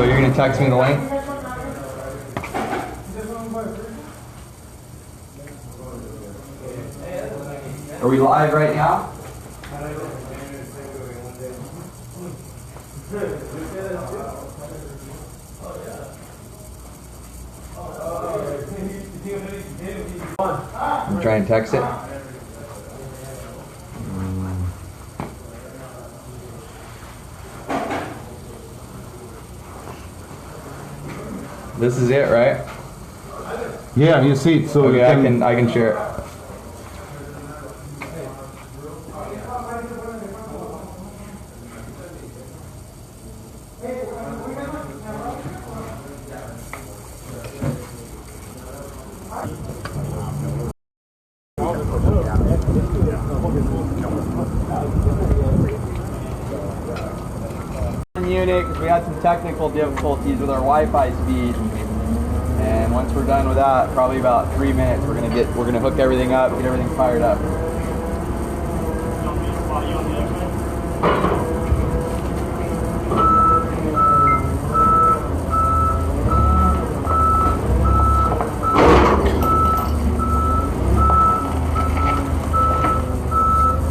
So you're gonna text me the link? Are we live right now? I'm trying to text it. This is it, right? Yeah, you see it. So okay, I can share it. Unit because we had some technical difficulties with our Wi-Fi speed, and once we're done with that, probably about 3 minutes, we're gonna hook everything up, get everything fired up.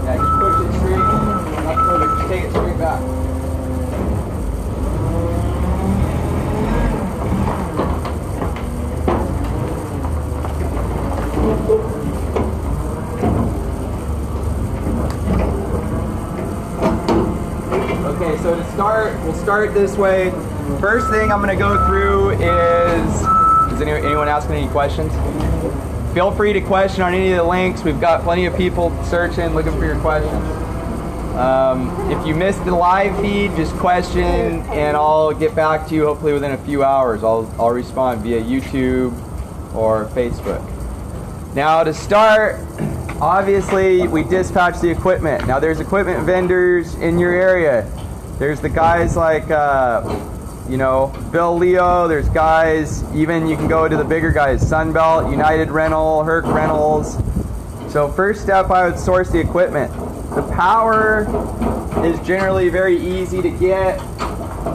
Yeah, just push it straight. That's perfect. Just take it straight back. Okay, so to start, we'll start this way. First thing I'm going to go through is anyone asking any questions? Feel free to question on any of the links. We've got plenty of people searching, looking for your questions. If you missed the live feed, just question and I'll get back to you hopefully within a few hours. I'll respond via YouTube or Facebook. Now to start, obviously we dispatch the equipment. Now there's equipment vendors in your area. There's the guys like you know, Bill Leo. There's guys, even you can go to the bigger guys, Sunbelt, United Rental, Herc Rentals. So first step, I would source the equipment. The power is generally very easy to get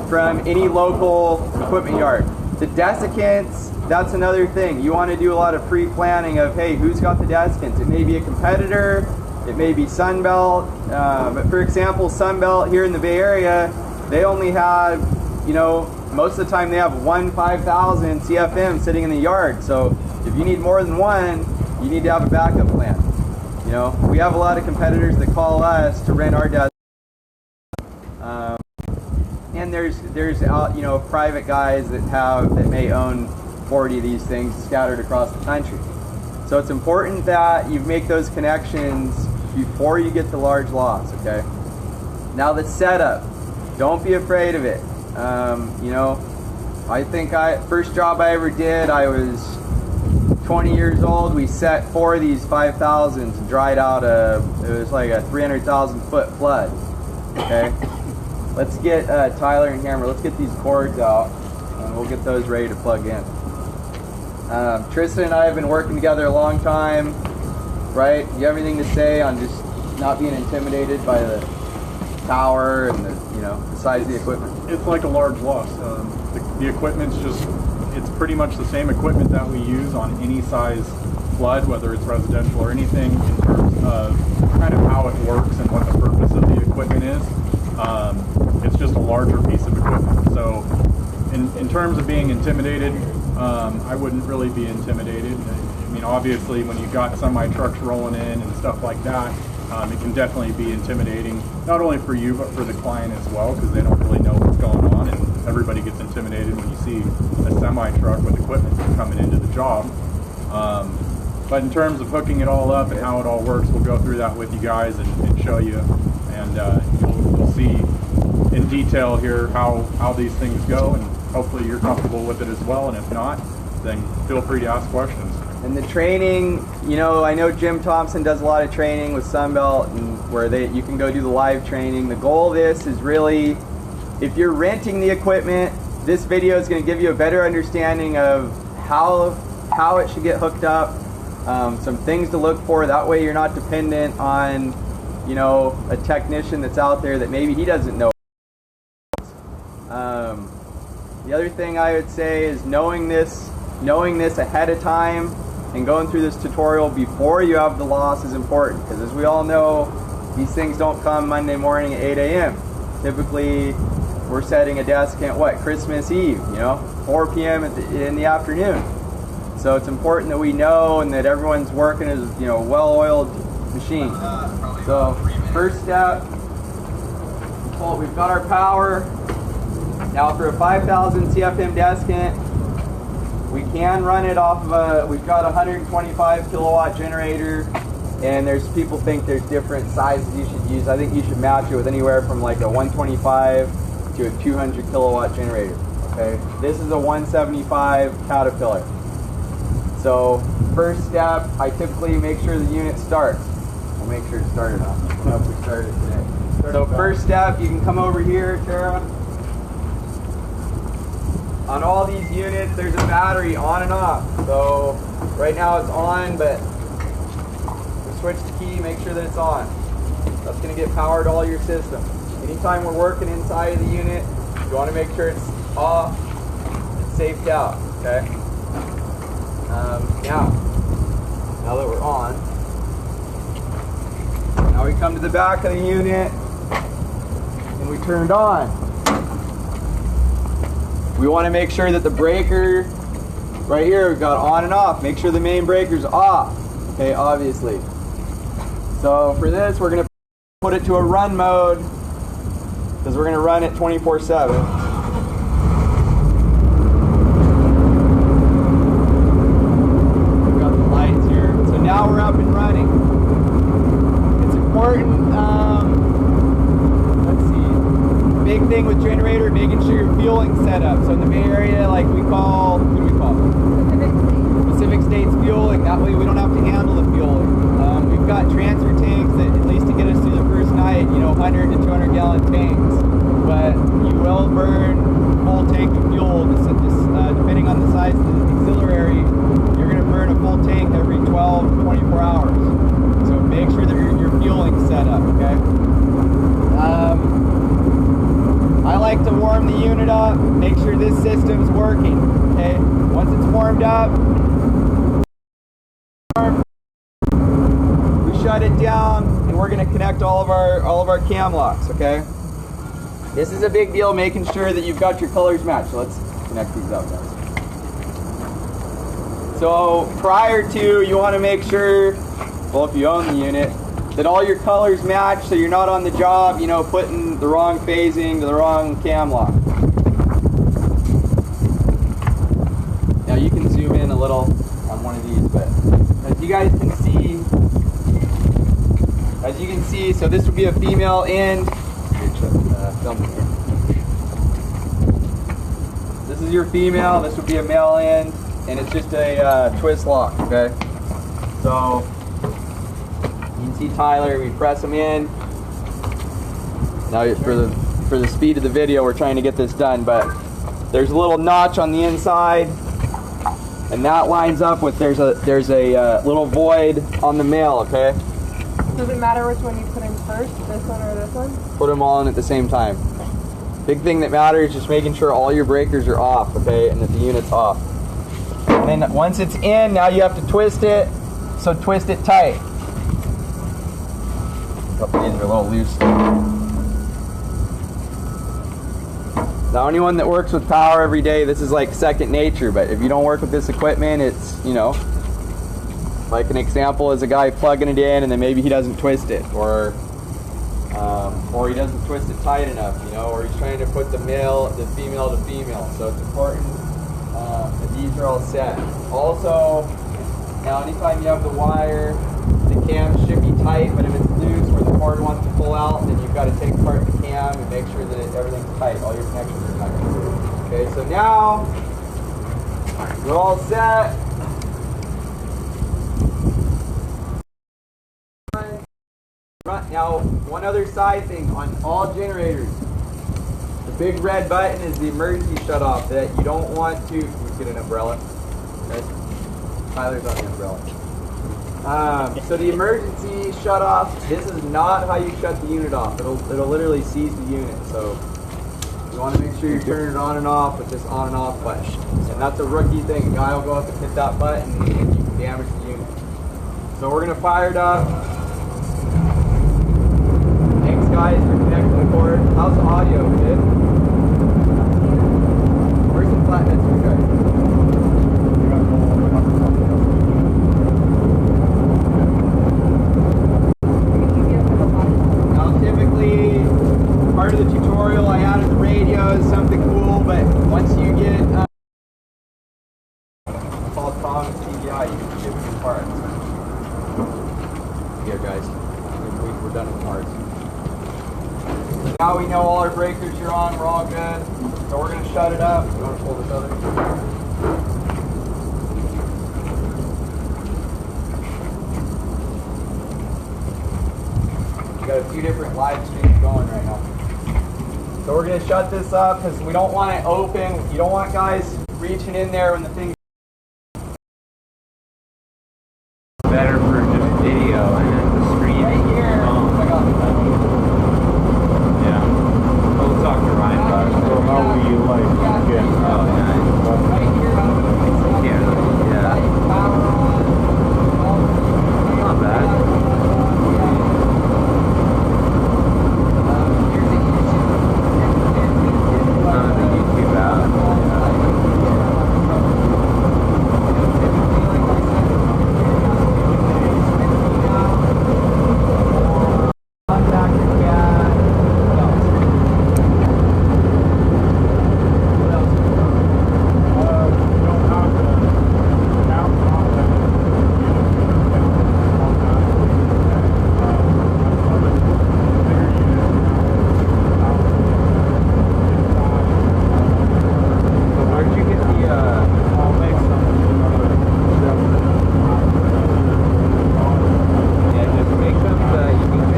from any local equipment yard. The desiccants, that's another thing. You want to do a lot of pre-planning of, hey, who's got the desiccants? It may be a competitor, it may be Sunbelt, but for example, Sunbelt here in the Bay Area, they only have, you know, most of the time they have one 5,000 CFM sitting in the yard. So if you need more than one, you need to have a backup plan. You know, we have a lot of competitors that call us to rent our desiccants. And there's you know, private guys that may own 40 of these things scattered across the country. So it's important that you make those connections before you get the large loss, okay? Now the setup, don't be afraid of it. You know, I think first job I ever did, I was 20 years old. We set 4 of these 5,000s and dried out it was like a 300,000 foot flood, okay? Let's get Tyler and Hammer, let's get these cords out and we'll get those ready to plug in. Tristan and I have been working together a long time, right? Do you have anything to say on just not being intimidated by the power and the size of the equipment? It's like a large loss. The equipment's it's pretty much the same equipment that we use on any size flood, whether it's residential or anything, in terms of kind of how it works and what the purpose of the equipment is. It's just a larger piece of equipment. So in terms of being intimidated, I wouldn't really be intimidated. I mean, obviously when you've got semi-trucks rolling in and stuff like that, it can definitely be intimidating, not only for you but for the client as well, because they don't really know what's going on, and everybody gets intimidated when you see a semi-truck with equipment coming into the job. But in terms of hooking it all up and how it all works, we'll go through that with you guys and show you, and you'll see in detail here how these things go, and hopefully you're comfortable with it as well, and if not, then feel free to ask questions. And the training, you know, I know Jim Thompson does a lot of training with Sunbelt, and where you can go do the live training. The goal of this is really, if you're renting the equipment, this video is going to give you a better understanding of how it should get hooked up, some things to look for. That way you're not dependent on, you know, a technician that's out there that maybe he doesn't know. The other thing I would say is knowing this ahead of time and going through this tutorial before you have the loss is important, because as we all know, these things don't come Monday morning at 8 a.m. Typically, we're setting a desiccant, Christmas Eve, 4 p.m. in the afternoon. So it's important that we know and that everyone's working as, well-oiled machine. So first step, we've got our power. Now for a 5,000 CFM desiccant, we can run it off of we've got a 125 kilowatt generator, and people think there's different sizes you should use. I think you should match it with anywhere from like a 125 to a 200 kilowatt generator. Okay, this is a 175 Caterpillar. So first step, I typically make sure the unit starts. I'll make sure it started off. I don't know if we started today. So first step, you can come over here, Tara. On all these units, there's a battery on and off. So right now it's on, but we switch the key, make sure that it's on. That's going to get power to all your systems. Anytime we're working inside of the unit, you want to make sure it's off, it's safed out, okay? Now that we're on, now we come to the back of the unit and we turn it on. We want to make sure that the breaker, right here, we've got on and off. Make sure the main breaker's off, okay, obviously. So for this, we're going to put it to a run mode, because we're going to run it 24/7. Now we're up and running. It's important, let's see, big thing with generator, making sure your fueling set up. So in the Bay Area, like what do we call it? Pacific States fueling. That way we don't have to handle the fueling. We've got transfer tanks that, at least to get us through the first night, 100 to 200 gallon tanks. But you will burn a full tank of fuel, depending on the size of the auxiliary. You're going to burn a full tank every 12 to 24 hours. So make sure that your fueling's set up, okay? I like to warm the unit up, make sure this system's working, okay? Once it's warmed up, we shut it down, and we're going to connect all of our cam locks, okay? This is a big deal, making sure that you've got your colors matched. So let's connect these up, guys. So prior to, you want to make sure, well, if you own the unit, that all your colors match so you're not on the job, putting the wrong phasing to the wrong cam lock. Now you can zoom in a little on one of these, but as you guys can see, so this would be a female end. This is your female, this would be a male end. And it's just a twist lock, okay? So you can see Tyler, we press him in. Now for the speed of the video, we're trying to get this done, but there's a little notch on the inside, and that lines up with there's a little void on the male, okay? Does it matter which one you put in first, this one or this one? Put them all in at the same time. Big thing that matters is just making sure all your breakers are off, okay, and that the unit's off. And then once it's in, now you have to twist it, so twist it tight. A couple of these are a little loose. Now anyone that works with power every day, this is like second nature, but if you don't work with this equipment, it's, like an example is a guy plugging it in and then maybe he doesn't twist it, or he doesn't twist it tight enough, or he's trying to put the female to female. So it's important that these are all set. Also, now anytime you have the wire, the cam should be tight, but if it's loose where the cord wants to pull out, then you've got to take apart the cam and make sure that everything's tight, all your connections are tight. Okay, so now we're all set. Now, one other side thing on all generators. The big red button is the emergency shut-off that you don't want to... Can we get an umbrella? Okay. Tyler's on the umbrella. So the emergency shut-off, this is not how you shut the unit off. It'll literally seize the unit. So You want to make sure you turn it on and off with this on and off button. And that's a rookie thing. A guy will go up and hit that button and you can damage the unit. So we're going to fire it up. Thanks guys for connecting the cord. How's the audio, kid? Where's the flathead screwdriver? Now typically, part of the tutorial I added the radio is something cool, but once you get called Tom and CDI, you can give new parts. Here guys, we're done with parts. Now we know all our breakers are on, we're all good. So we're going to shut it up. You want to pull this other? We got a few different live streams going right now. So we're going to shut this up because we don't want it open. You don't want guys reaching in there when the thing's better for just video and then the screen. right here. I got Yeah. We'll talk to Ryan about it. So how will you like get? Oh, nice. right here. Yeah. Power on. Not bad. Not the YouTube app. Where'd you get the yeah, just make them you can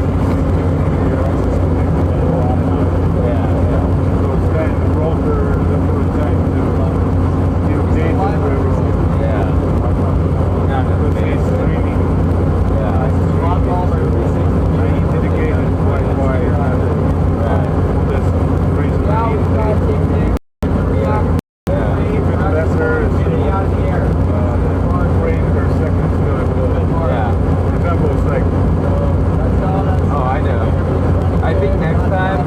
Oh, I know. I think next time,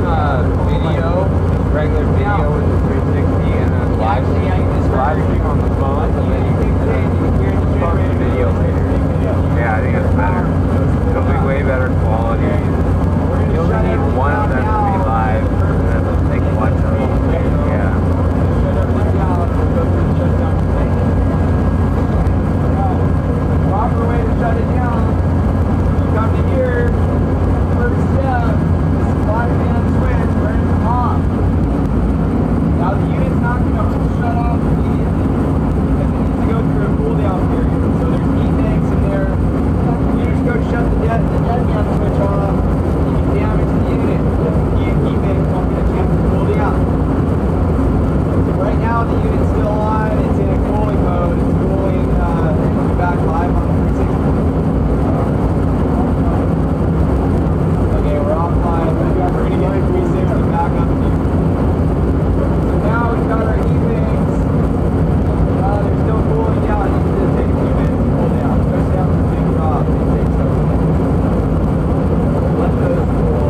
video, regular video with the 360 and then live stream on the phone, and then you can post the video later. Yeah, I think it's better. It'll be way better quality. You only need one of them to be live, and then it'll take one of them. Yeah. Proper way to shut it down. You come to here. First step is slide down the switch, turn it off. Now the unit's not going to shut off immediately because it needs to go through a cool down period. So there's heat banks in there. You just go shut the dead man switch off. You can damage the unit. Heat banks won't get a chance to cool down. So right now the unit's still on. It's in a cooling mode. It's cooling. Coming back live on the 360. Okay, we're offline. We're going to get the 360 back up here. So now we've got our heat banks. They're still cooling down. It needs to take a few minutes to cool down, especially after we take it off. It takes a let those cool.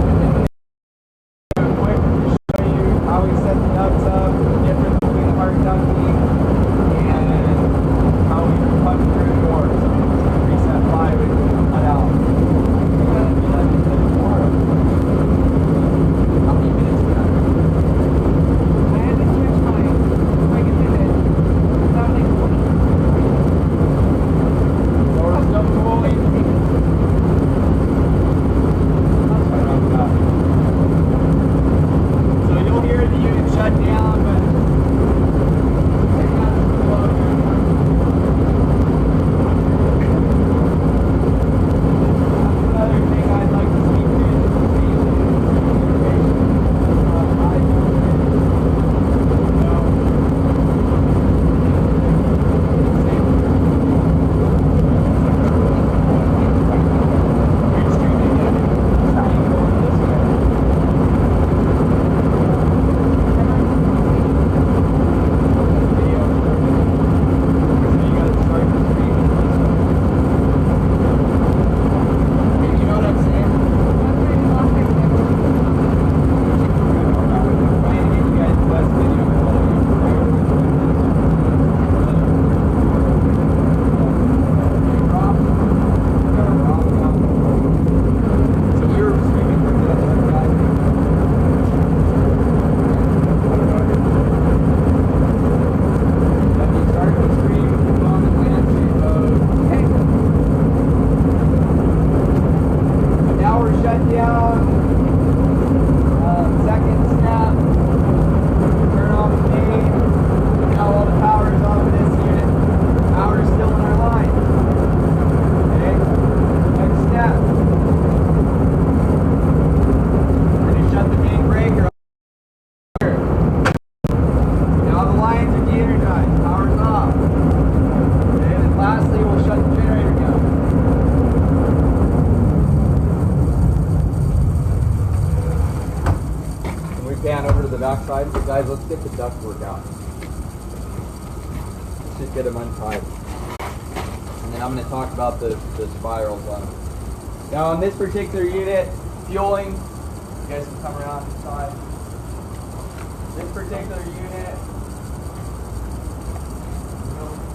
And then quick to show you how we set the nuts up, different Guys, let's get the duct work out. Let's just get them untied. And then I'm going to talk about the spirals on them. Now on this particular unit, fueling, you guys can come around this side. This particular unit,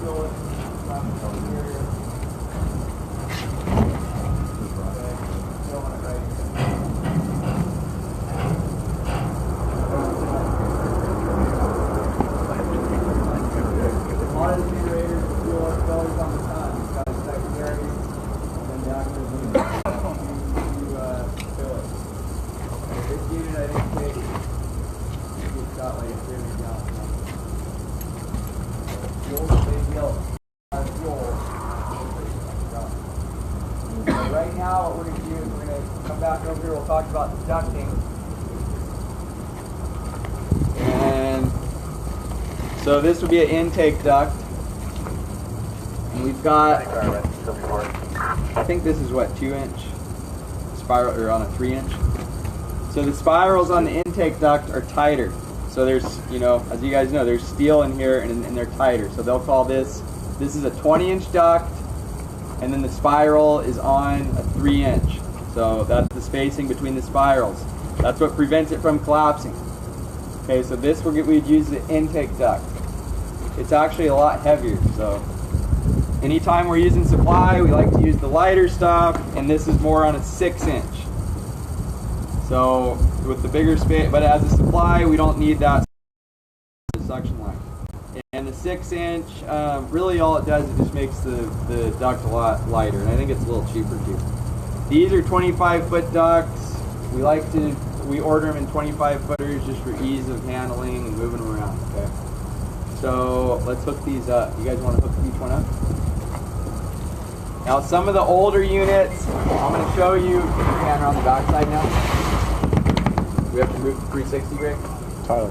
fueling from here. Right now, what we're going to do is we're going to come back over here. We'll talk about the ducting. And so this would be an intake duct. And we've got, I think this is what, 2-inch spiral, or on a 3-inch. So the spirals on the intake duct are tighter. So there's, you know, as you guys know, there's steel in here and they're tighter. So they'll call this is a 20-inch duct. And then the spiral is on a 3-inch. So that's the spacing between the spirals. That's what prevents it from collapsing. Okay, so this we'd use the intake duct. It's actually a lot heavier. So anytime we're using supply, we like to use the lighter stuff, and this is more on a 6-inch. So with the bigger space, but as a supply, we don't need that suction line. And the 6-inch, really all it does is just makes the duct a lot lighter, and I think it's a little cheaper too. These are 25-foot ducts. We order them in 25-footers just for ease of handling and moving them around. Okay. So let's hook these up. You guys want to hook each one up? Now some of the older units, I'm going to show you. Can you pan around the back side now? We have to move to 360, Greg? Tyler.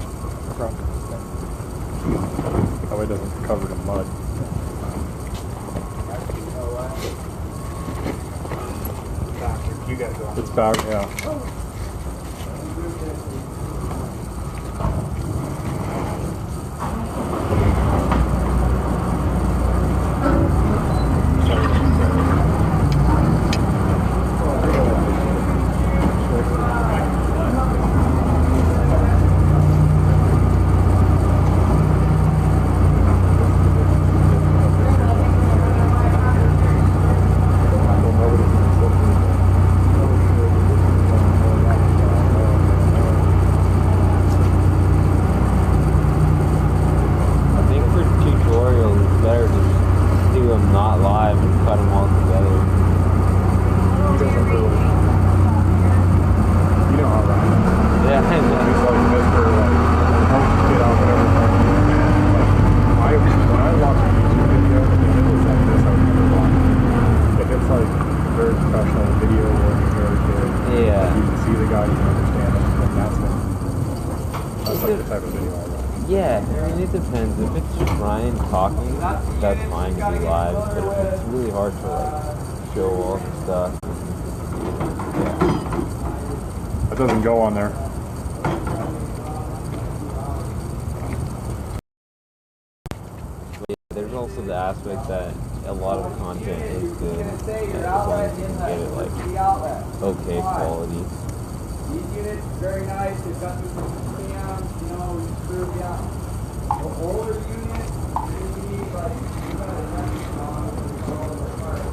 That way it doesn't get covered in mud. You guys go on. It's back, yeah. Yeah, I mean, it depends. If it's just Ryan talking, that's fine to be live. But if it's really hard to like show all the stuff, yeah. That doesn't go on there. But yeah, there's also the aspect that a lot of the content is good, as long as you can get it like okay quality. These units, very nice. They've got some cams, you know, we screw them out. The older units, you need like, you got a reference on all the parts.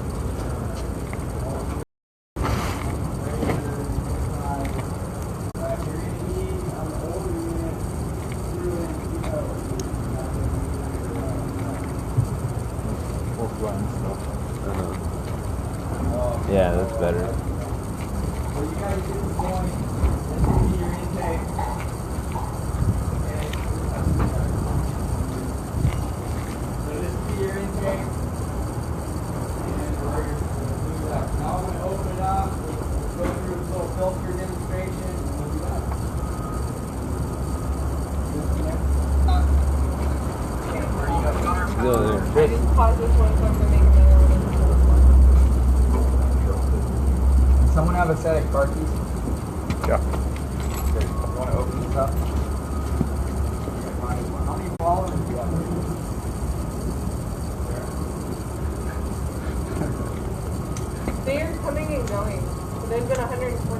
You're going to need on the older units, screw in, you know, Yeah, that's better. So you guys get the point. This will be your intake. Okay. So this will be your intake. And we're going to do that. Now I'm going to open it up. We'll go through this little filter demonstration. And we'll do that. Go there. I just pause this one so I'm going to make another one. Someone have a set of car keys? Yeah. Okay. You want to open these up? There's been 120